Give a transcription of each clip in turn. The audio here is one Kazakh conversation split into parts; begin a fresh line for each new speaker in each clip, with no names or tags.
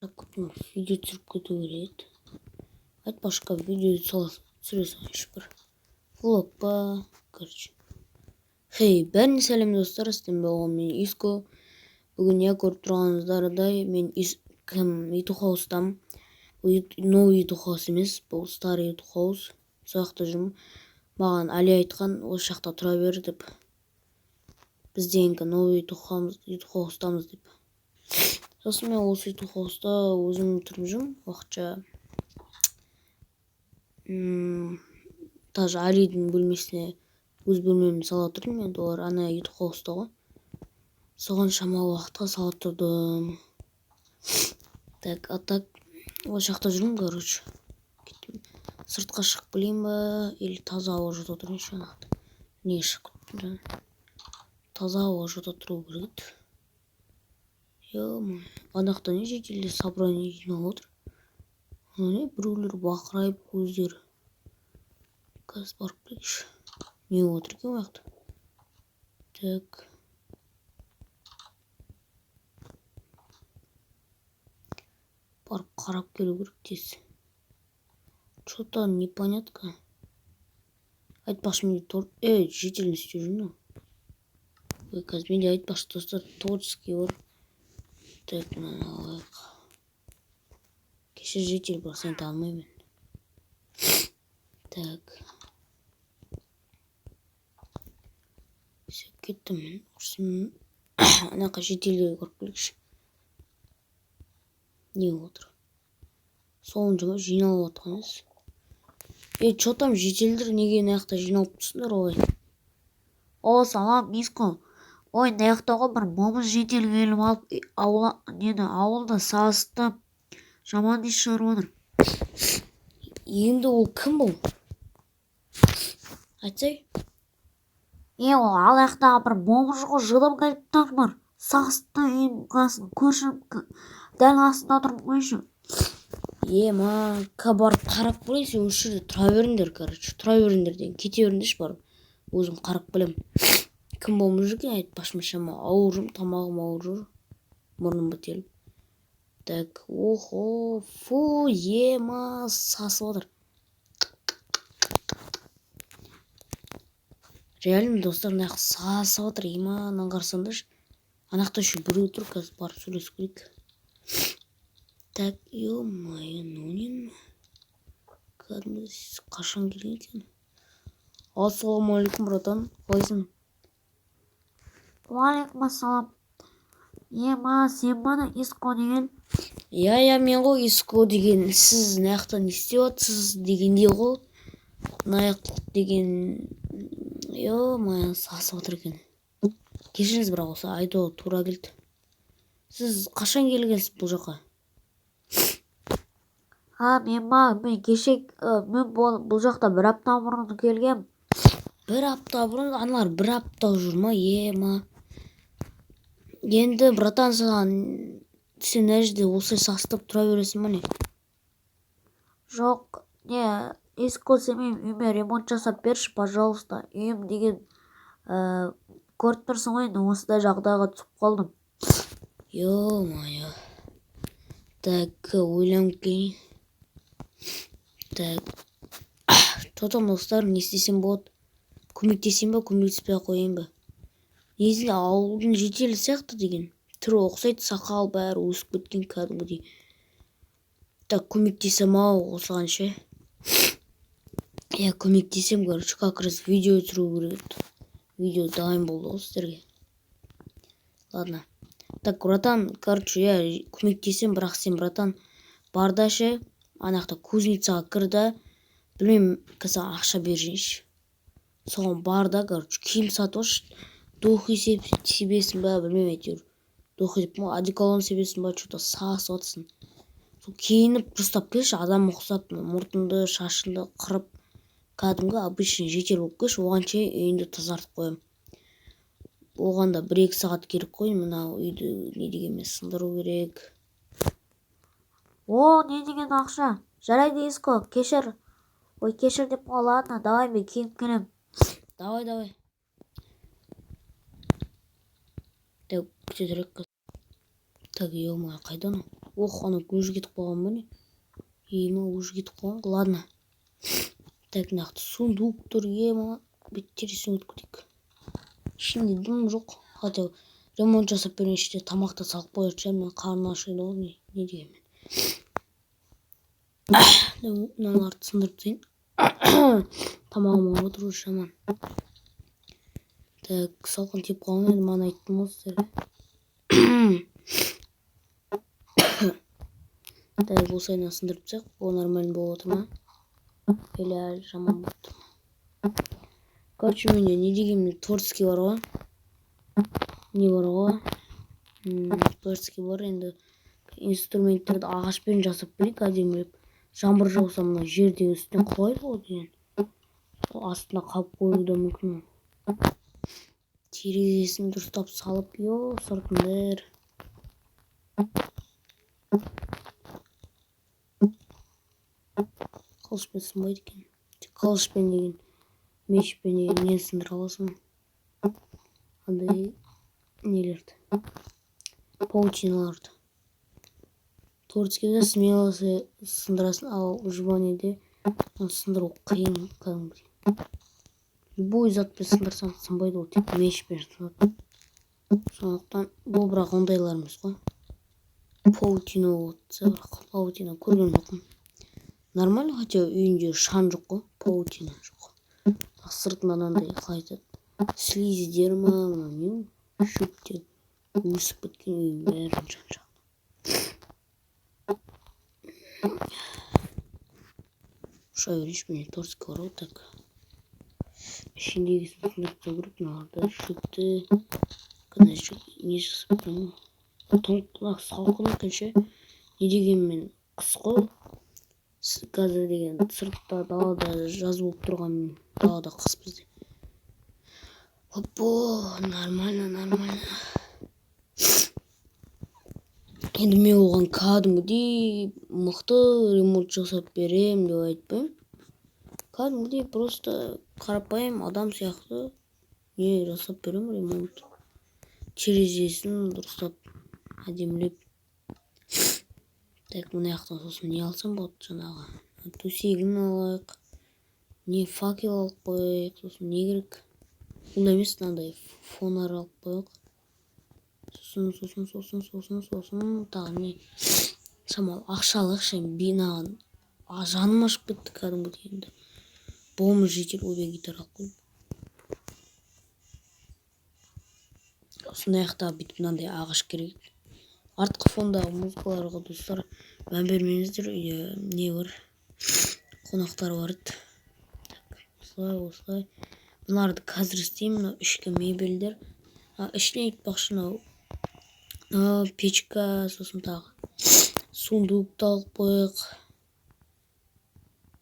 видео түсіріп кету керек. Айтпашқа видео түсіре салайыншы бір. Влог па, короче. Хей, бәріне сәлем достар, істен болған мен Иско. Бүгін я көріп тұрғаныңыздардай мен Ютухаустамын. Бұл новый Ютухаус емес, бұл старый Ютухаус. Сояқта жүрмін. Маған Али айтқан, осы жақта тұра бер деп. Біз дейінгі новый Ютухаустамыз деп. Сосын мен осы Ютухауста өзім тұрып жүрмін, уақытша. Даже Алидің бөлмесіне өз бөлмемді сала тұрдым, енді олар ана Ютухауста ғой. Соған шамалы уақытқа сала тұрдым. Так, осы жақта жүрмін, короче. Сыртқа шығып білейін ба, или таза ауа жұта тұрайыншы анақты. Не шығып кеттім. Таза ауа жұта тұру керек. Ё-май, анақта не жеделде собрание жинап отыр. Не біреулер бақырайып өздері. Қазір барып келейікші. Не отыр екен уақытта. Так. Барып қарап келу керек тез. Что-то непонятно. Айтпақшы менде жеделін істеп жүрмін. Ой, қазір менде айтпақшы достар творческий бар. Так, мынаны алайық. Кеше жедел бар, сен танымаймын. Так. Кеттім мен. Анақа жеделге көріп келікші. Не отыр? Соның жұмы жиналып отқан емес. Что там жеделдер неге наяқта жиналып тұрсыңдар олай? О, салам, Иско. Ой, наяқта ғой бір момыз жедел келіп алып ауылда сасытып жаман еш шығарып отыр. Енді ол кім бұл? Айтсай? Ол алаяқтағы бір момыз ғой, жылым келіп тұр бар. Сасытты үйдің қасын көршім дәл қасында тұрып қойшы. Барып қарап көрейсі, осы жерде тұра беріңдер, короче. Тұра беріңдер деген, кете беріңдерші барып. Өзім қарап білем. Кім болмыз жүрген, айтпашым шама ауыр жүрм, тамағым ауыр жүр. Мұрным бітеліп. Так, охо, фу, сасып отыр. Реально, достар, наяқ сасып отыр, нан қарсаңдаршы. Анақта еще біреу тұр, қазір барып сөйлесіп көрейік. Так, ё-моё, нонин. Кәдімгі қашан келген екен? Ассалаумалейкум, братан. Қалайсың?
Уалейкум ассалам. Сен бана Иско деген?
Мен ғой Иско деген. Сіз наяқта не істеп отырсыз дегенде ғой. Наяқ деген... Ё-моё, сасып отыр екен. Кешіріңіз, бірақ осы айтуға тура келді. Сіз қашан келгенсіз бұл жаққа?
Мен кеше бұл жақта бір апта бұрын келгем.
Бір апта бұрын? Аналар бір апта жүр ма? Енді, братан, сен әжде осылай састып тұра бересің ма не?
Жоқ, Иско, сен үйме ремонт жасап берші, пожалуйста. Үйім деген көріп тұрсың ғой, осындай жағдайға түсіп қалдым.
Ё-моё. Так, ойланып келейін. Так. Тотам достар, не істесем болады? Көмектесем ба, көмектеспей қойын ба? Негізінде ауылдың жетелі сияқты деген. Түрі ұқсайды, сақал бәрі өсіп кеткен кәдімгідей. Так, көмектесем ау осыған ше. Көмектесем, короче, как раз видео түсіру керек. Видео дайын болды ғой сіздерге. Ладно. Так, братан, короче, көмектесем, бірақ сен, братан, барда ше, анақта кузницаға кірді, білмеймін, қазір ақша бержейші. Соған барда, короче, киім сатып, духи себесін ба, білмеймін әйтеуір. Духи деп ма, одеколон себесін ба, что-то сасып отсын. Сол кейініп дұрыстап келші, адам ұқсап, мұртынды, шашынды қырып, кәдімгі обычный жетел болып келші, оған ше үйінді тазартып қоям. Оғанда 1-2 сағат керек қой, мына үйді не дегенмен сындыру керек.
Не деген ақша? Жарайды, Иско, кешір. Кешір деп ладно, давай мен киініп келем.
Давай. Так, күте тұрайық. Так, ё-моё, қайдан ол? Ох, ана уже кетіп қалған ба не? Ема уже кетіп қалған. Ладно. Так, нақты сундук тұр. Ема беттересін өткідік. Ішінде дым жоқ. Хотя ремонт жасап берген іште тамақты салып қоятын шығар. Мен қарны ашиды ғой. Не дегенмен. Мыналарды сындырып тастайын. Тамағым ауырып тұр жаман. Так, салқын тиіп қалған еді. Мана айттым ғой сіздерге. Так, осылайынан сындырып тастайық. Ол нормально болып отыр ма? Или әлі жаман болып тұр ма? Короче, менде не дегенмен творческий бар ғой. Не бар ғой? Творческий бар. Енді инструменттерді ағашпен жасап берейік әдемілеп. Жаңбыр жауса мына жердегі үстіне құлайды ғой деген. Астына қалып қоюы да мүмкін. Терезесін дұрыстап салып, сыртындар. Қылышпен сынбайды екен. Қылышпен деген, мешпен деген нені сындыра аласың? Андай нелерді. Паутиналарды. Творческийде смелосы сындырасын, ал жбанеде сындыру қиын кәдімгідей. Любой затпен сындырсаң сынбайды, ол тек мешпен сынады. Сондықтан бұл бірақ ондайлар емес қой. Паутина болса, бірақ паутина көрген жоқпын. Нормально, хотя үйінде шан жоқ қой, паутина жоқ. Сыртынан андай қалай айтады, слиздер ма, не шөптер өсіп кеткен үйдің бәрін жан-жағына. Ұша берейінші, міне торский бар ғой, так. Ішіндегі сындырып керек, мыналарды шөпті не жасап тұрмын. Толқынақ салқын екінші, не дегенмен қыс қой. Қазір деген сыртта далада жаз болып тұрған, далада қыс бізде. Опо, нормально. Енді мен оған кәдімгідей мықты ремонт жасап берем деп айтпаймын. Кәдімгідей просто қарапайым адам сияқты не жасап берем ремонт. Терезесін дұрыстап әдемілеп. Так, мына жақтан сосын не алсам болады жаңағы. Төсегін алайық. Не факел алып қояйық, сосын не керек? Бұл емес, мынандай фонар алып қояйық. Сосын тағы не? Шамал ақшалық бинаған. Жаным ашып кетті кәдімгідей енді. Болмыз жетер, обе гитара алып қойып. Осындай аяқтағы бүйтіп мынандай ағаш керек. Артқы фондағы музыкаларға достар мән бермеңіздер, не бар? Қонақтар бар еді. Осылай. Бұларды қазір істеймін, ішкі мебельдер. Ішіне айтпақшы, печка, сосын тағы сундукты алып қояйық.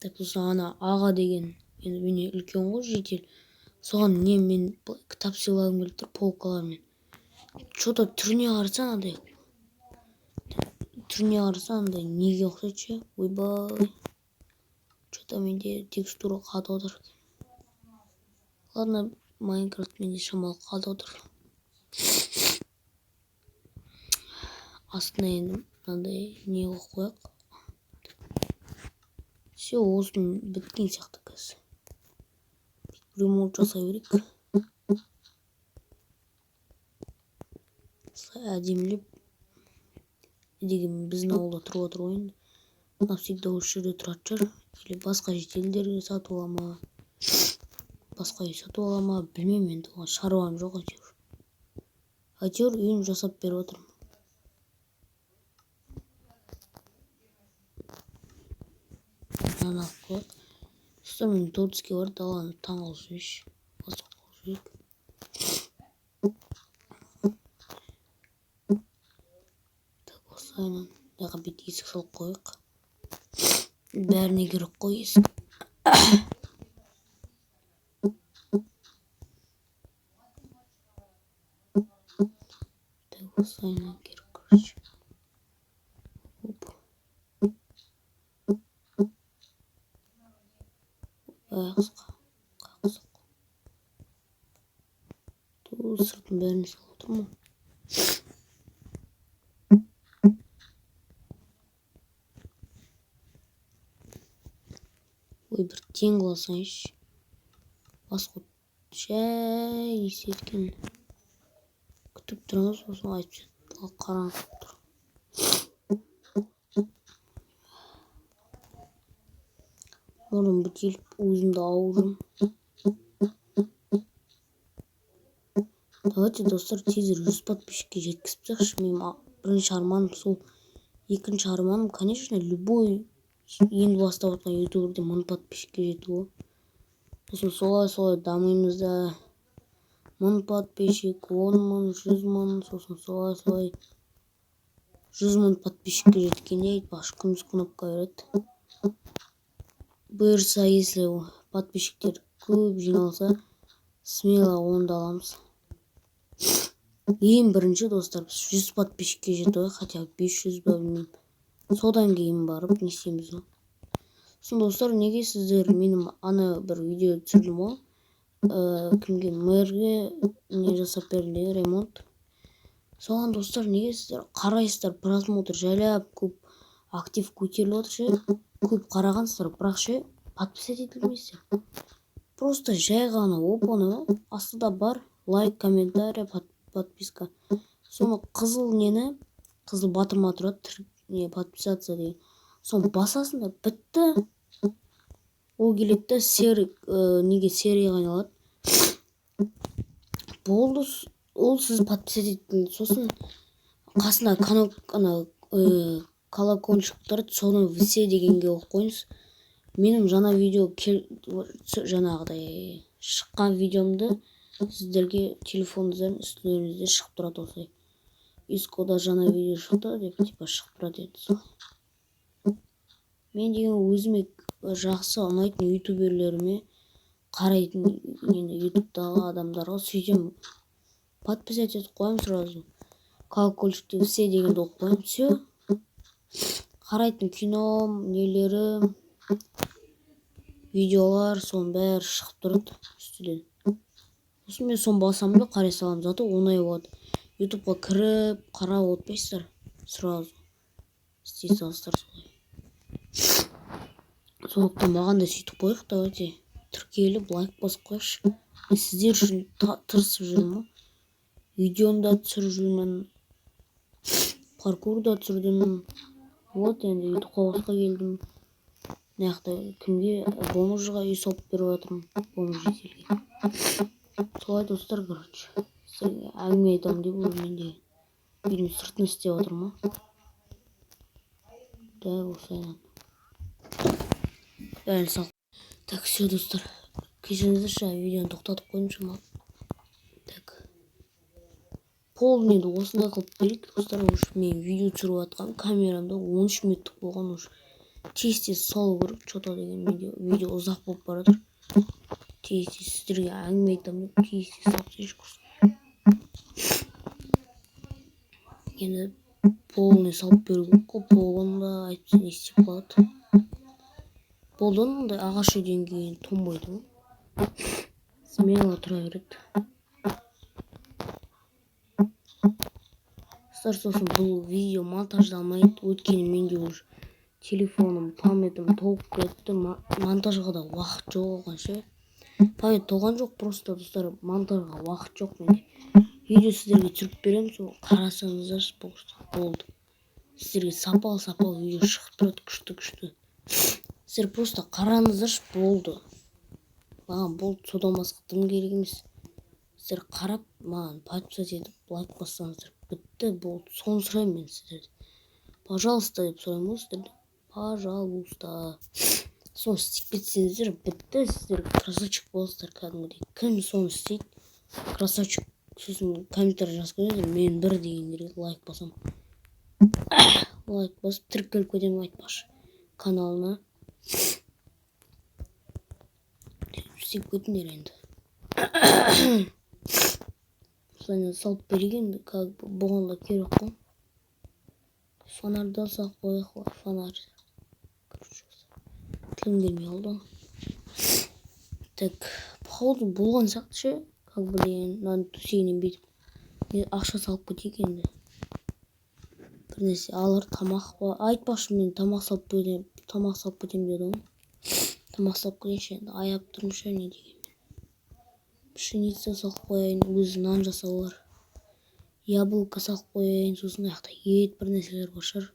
Так, сосын ана аға деген, енді мені үлкен ғой, жетел. Соған не мен кітап сыйлағым келіп тұр, полкалармен. Что-то түріне қарасаң андай. Неге ұқсайды? Ойбай. Что-то менде текстура қатып отыр. Ладно, Майнкрафт менде шамалы қатып отыр. Астына енді мынандай не қойып қояйық. Все, осының біткен сияқты қазір. Ремонт жасай берейік. Әдемілеп. Деген біздің ауылда тұрып отыр ғой енді. Навсегда осы жерде тұратын шығар. Или басқа шетелдерге сатып алама. Басқа үй сатып алама. Білмеймін енді, оған шаруам жоқ әйтеуір. Әйтеуір үйін жасап беріп отырмын. Мынаны алып қояйық. Сосын мен творческий бар, даланы таң қалып жүрейінші. Басқа қалып жүрейік. Так, осылайынан яға бет есік салып қояйық. Бәріне керек қой есік. Так, осылайынан керек, короче. Қақсық. Сыртын бәріне салып отырмын. ой бір тең қыласайыншы. Басқа шәй есі еткен. Күтіп тұрыңыз, сосын айтып жатыр. Қараңғы тұр. Мұрным бітеліп, өзімді ауырым. Давайте, достар, тезір 100 подписчикке жеткізіпсекші. Менің бірінші арманым сол. Екінші арманым, конечно, любой енді бастап отқан ютуберде 1000 подписчикке жету. Сосын солай дамимыз да. 1000 подписчик, 10 мың, 100 мың, сосын солай 100 мың подписчикке жеткенде айтпақшы күміс кнопка береді. Бұйырса, если подписчиктер көп жиналса, смело онды аламыз. Ең бірінші, достар, 100 подписчикке жетуге, хотя 500 ба білмеймін. Содан кейін барып не істейміз. Сосын, достар, неге сіздер менің ана бір видео түсірдім ғой? Кімге, мэрге не жасап бердім, ремонт. Соған, достар, неге сіздер қарайсыздар, просмотр жайлап көп актив көтеріліп отыр ше, көп қарағансыздар, бірақ ше подписать етілмейсіздер. Просто жай ғана оп-оңай астында бар лайк, комментарий, подписка. Соны қызыл нені, қызыл батырма тұрады, не подписаться деген. Соны басасыңдар, бітті. Ол келеді, неге серияға айналады. Болды, ол сіз подписать еттіңіз. Сосын қасына колокольчиктар соны все дегенге оқып қойыңыз. Менің жаңа видео жаңағыдай шыққан видеомды сіздерге телефоныңыздың үстілеріңізде шығып тұрады осылай. Искода жаңа видео шықты деп типа шығып тұрады еді. Мен деген өзіме жақсы ұнайтын ютуберлеріме қарайтын енді ютубтағы адамдарға сөйтем подписать етіп қоямын сразу. Колокольчикте все дегенді оқып қоямын. Все. Қарайтын кином, нелері, видеолар, соның бәрі шығып тұрады үстіден. Сосын мен соны басамын да қарай саламын. Зато оңай болады. Ютубқа кіріп, қарап отпайсыздар. Сразу істей салсыздар солай. Сондықтан маған да сөйтіп қойық, давайте. Тіркеліп, лайк басып қойшы. Сіздер үшін тырысып жүрмін. Видеоны да түсіріп жүрмін. Паркур да түсірдім. Вот енді ютубқа осыға келдім. Мынақты кімге бомжға үй салып беріп жатырмын. Бомж еселге. Солай, достар, короче. Сіздерге әңгіме айтамын деп менде үйдің сыртын істеп жатырмын. Да, осылайдан. Бәрін сал. Так, все, достар. Кешіріңіздерші, видеоны тоқтатып қойдым шама. Так. Полныйды осындай қылып берейік, достар. Мен видео түсіріп жатқан камерамда 13 минуттық болған уж. Тез-тез салу керек, что-то деген видео ұзақ болып баратыр. Тез-тез сіздерге әңгіме айтамын деп тез-тез салып жіберші құрсын. Енді полный салып беру керек қой, полында айтса не істеп қалады. Полдан ондай ағаш үйден кейін тонбайды ғой. Смело тұра береді. Сосын бұл видео монтаждалмайды, өйткені менде уже телефоным, памятым толып кетті. Монтажға да уақыт жоқ оған ше. Память толған жоқ, просто, достар, монтажға уақыт жоқ менде. Видео сіздерге түсіріп беремін, сол қарасаңыздаршы, болды. Сіздерге сапалы видео шығып тұрады, күшті. Сіздер просто қараңыздаршы, болды. Маған болды, содан басқа дым керек емес. Сіздер қарап, маған подписать етіп, лайк бассаңыздар, бітті, болды. Соны сұраймын мен сіздерді. Пожалуйста деп сұраймын ғой сіздерді. Пожалуйста. Соны істеп кетсеңіздер, бітті, сіздер красавчик боласыздар кәдімгідей. Кім соны істейді? Красавчик. Сосын комментарий жазып кетіңіздер, мен бір дегендерге лайк басам. Лайк басып тіркеліп кетемін айтпақшы каналына. Істеп кетіңдер енді. Соны салып берген, как бы бұғанда керек қой. Фонардан салып қойық, фонарь. Тілім келмей қалды. Так, походу болған сияқты ше, как бы деген, мынаны төсегінен бетіп. Ақша салып кетейік енді. Бір нәрсе алыр, тамақ ба? Айтпақшы, мен тамақ салып кетем деді ғой. мақсап көрейінші енді. Аяп тұрмыша не деген. Пшеница салып қояйын, өзі нан жасау бар. Яблоко салып қояйын, сосын аяқта ет бір нәрселер бар шығар.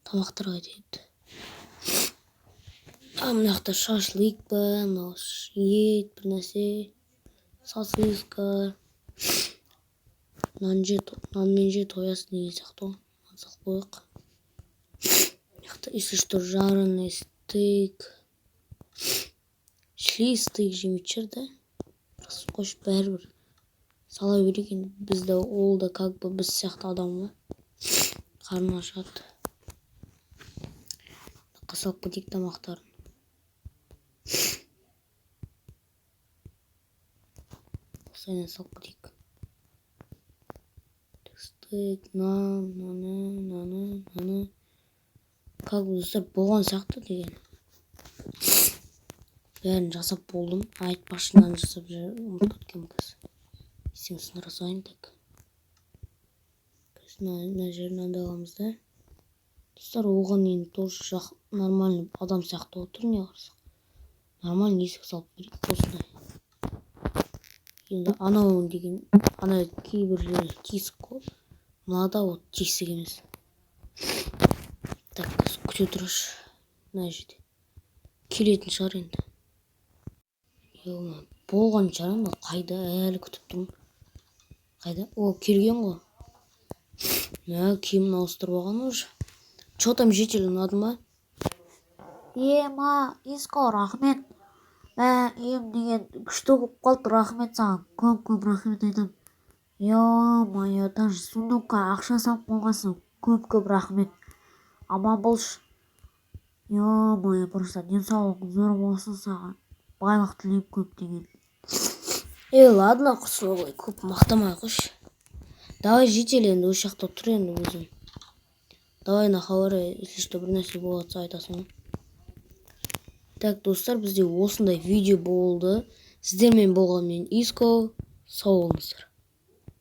Тамақтарға айтайын. Мына жақта шашлык бар, ет бір нәрсе, сосиска, нанмен же тоясың деген сияқты ғой. Салып қояйық. Мына жақта если что жареный стейк. Шли стейк жемейді шығар да. Қойшы бәрібір сала берейік енді. Бізді ол да как бы біз сияқты адам ғой. Қарны ашады. Салып кетейік тамақтарын. Осылайынан салып кетейік. Стейк, наны. Как бы достар болған сияқты деген. Бәрін жасап болдым. Айтпашынан жасап ұмытып кеткен кез. Сен сындыра салайын так. Мына жерін адаламыз да. Достар оған енді тоже нормальный адам сияқты отыр не қарсақ. Нормальный есік салып берейік осындай. Енді анау деген ана кейбір жері тесік қой. Мынада вот тесік емес. Так, күте тұрыш. Мына жерде келетін шығар енді. Болған шығар анда қайда әлі күтіп тұрмын. Қайда? О, келген ғой. Мә, киімін ауыстырып алған уже. Чё там житель ұнады ма?
Ма, Иско, рахмет. Деген күшті болып қалды, рахмет саған. Көп рахмет айтам. Ё-моё, даже сундукқа ақша салып қойғансың. Көп рахмет. Аман болшы. Ё-моё, просто денсаулығың зор болсын саған. Байлық тілеймін көп деген.
Ладно, құсылы көп мақтамай қойшы. Давай житель енді осы жақта тұр енді өзің. Давай на хабары, если что бір нәрсе болатса айтасың. Так, достар, бізде осындай видео болды. Сіздермен болған мен Иско. Сау болыңыздар.